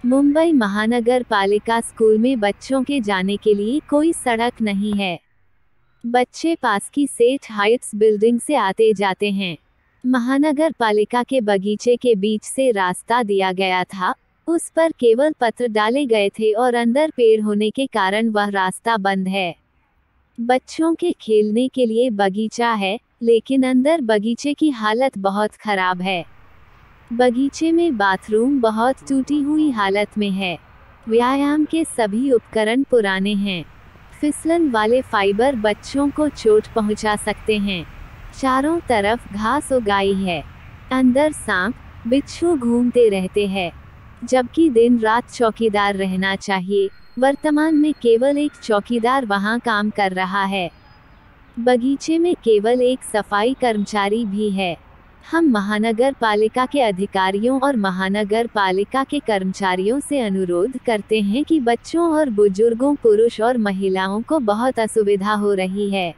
मुंबई महानगर पालिका स्कूल में बच्चों के जाने के लिए कोई सड़क नहीं है। बच्चे पास की सेठ हाइट्स बिल्डिंग से आते जाते हैं। महानगर पालिका के बगीचे के बीच से रास्ता दिया गया था, उस पर केवल पत्र डाले गए थे और अंदर पेड़ होने के कारण वह रास्ता बंद है। बच्चों के खेलने के लिए बगीचा है, लेकिन अंदर बगीचे की हालत बहुत खराब है। बगीचे में बाथरूम बहुत टूटी हुई हालत में है। व्यायाम के सभी उपकरण पुराने हैं। फिसलन वाले फाइबर बच्चों को चोट पहुंचा सकते हैं। चारों तरफ घास उगाई है। अंदर सांप बिच्छू घूमते रहते हैं, जबकि दिन रात चौकीदार रहना चाहिए। वर्तमान में केवल एक चौकीदार वहां काम कर रहा है। बगीचे में केवल एक सफाई कर्मचारी भी है। हम महानगर पालिका के अधिकारियों और महानगर पालिका के कर्मचारियों से अनुरोध करते हैं कि बच्चों और बुजुर्गों, पुरुष और महिलाओं को बहुत असुविधा हो रही है।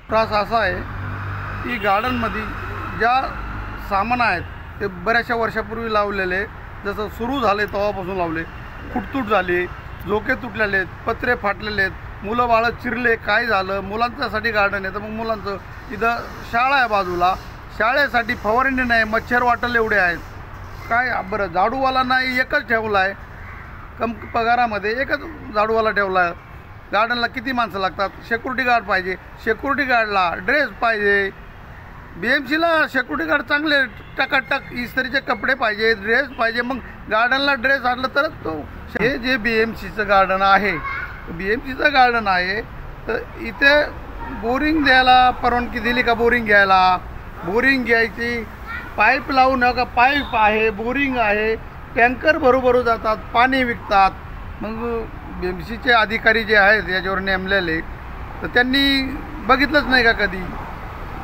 त्रास असा आहे की गार्डनमध्ये ज्या सामान आहेत ते बऱ्याचशा वर्षापूर्वी लावलेले, जसं सुरू झाले तेव्हापासून लावले, फुटतूट झाली, झोके तुटलेले आहेत, पत्रे फाटलेले आहेत, मुलं बाळं चिरले, काय झालं, मुलांच्यासाठी गार्डन आहे तर मग मुलांचं इथं शाळा आहे बाजूला, शाळेसाठी फवारणी नाही, मच्छर वाटल एवढे आहेत. काय बरं झाडूवाला नाही, एकच ठेवला आहे, कम पगारामध्ये एकच झाडूवाला ठेवला आहे. गार्डनला किती माणसं लागतात, सिक्युरिटी गार्ड पाहिजे, सिक्युरिटी गार्डला ड्रेस पाहिजे, BMCला सिक्युरिटी गार्ड चांगले टकाटक इस्त्रीचे कपडे पाहिजे, ड्रेस पाहिजे, मग गार्डनला ड्रेस आणलं तरच तो. हे जे BMCचं गार्डन आहे, BMCचं गार्डन आहे तर इथे बोरिंग द्यायला परवानगी दिली का? बोरिंग घ्यायला, बोरिंग घ्यायची, पाईप लावू नका, पाईप आहे, बोरिंग आहे, टँकर भरू जातात, पाणी विकतात. मग BMCचे अधिकारी जे आहेत याच्यावर नेमलेले, तर त्यांनी बघितलंच नाही का? कधी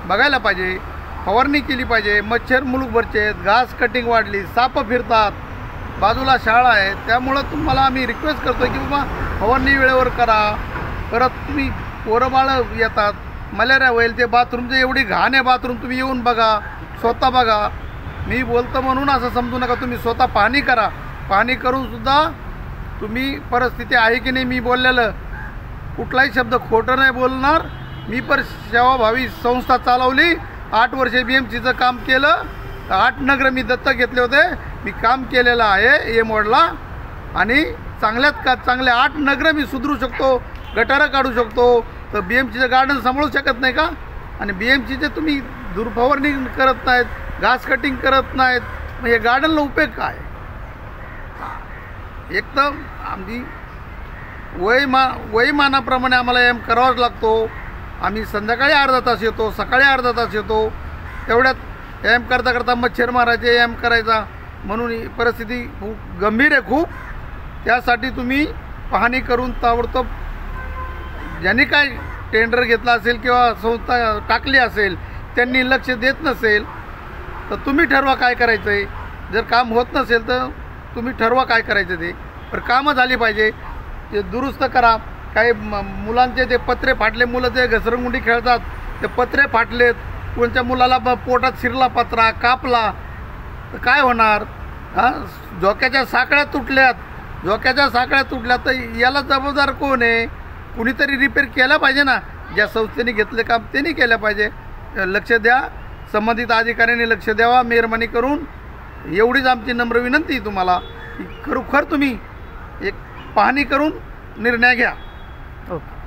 बघायला पाहिजे, फवारणी केली पाहिजे. मच्छर मुलूकभरचे आहेत, घास कटिंग वाढली, साप फिरतात, बाजूला शाळा आहे. त्यामुळं तुम्हाला आम्ही रिक्वेस्ट करतो की बाबा फवारणी वेळेवर करा. परत तुम्ही पोरं बाळं येतात, मलेरिया होईल. ते बाथरूमचं एवढी घाण आहे बाथरूम, तुम्ही येऊन बघा, स्वतः बघा. मी बोलतो म्हणून असं समजू नका, तुम्ही स्वतः पाहणी करा. पाहणी करूनसुद्धा तुम्ही परिस्थिती आहे की नाही, मी बोललेलं कुठलाही शब्द खोटं नाही बोलणार. मी पर सेवाभावी संस्था चालवली, 8 वर्षे BMCचं काम केलं, 8 नगर मी दत्तक घेतले होते. मी काम केलेलं आहे ये मोडला, आणि चांगले 8 नगर मी सुधरू शकतो, गटारं काढू शकतो. तर BMCचं गार्डन सांभाळू शकत नाही का? आणि BMCचे तुम्ही दुर्फवारणी करत नाहीत, घास कटिंग करत नाहीत, मग हे गार्डनला उपयोग काय? एक तर आम्ही वयमानाप्रमाणे आम्हाला एम करावाच लागतो. आम्ही संध्याकाळी अर्धा तास येतो, सकाळी अर्धा तास येतो. तेवढ्यात एम करता मच्छर मारायचे, एम करायचा. म्हणून ही परिस्थिती खूप गंभीर आहे खूप. त्यासाठी तुम्ही पाहणी करून ताबडतोब ज्यांनी काय टेंडर घेतला असेल किंवा संस्था टाकली असेल त्यांनी लक्ष देत नसेल तर तुम्ही ठरवा काय करायचं आहे. जर काम होत नसेल तर तुम्ही ठरवा काय करायचं ते. पण कामं झाली पाहिजे, ते दुरुस्त करा. काही मुलांचे ते पत्रे फाटले, मुलं ते घसरगुंडी खेळतात, ते पत्रे फाटलेत, कोणत्या मुलाला पोटात शिरला पत्रा, कापला तर काय होणार? झोक्याच्या साखळ्या तुटल्यात तर याला जबाबदार कोण आहे? कुणीतरी रिपेअर केला पाहिजे ना. ज्या संस्थेने घेतले काम त्यांनी केलं पाहिजे. लक्ष द्या, संबंधित अधिकाऱ्यांनी लक्ष द्यावा मेहरबानी करून. एवढीच आमची नम्र विनंती तुम्हाला. खरोखर तुम्ही एक पाहणी करून निर्णय घ्या. ओके.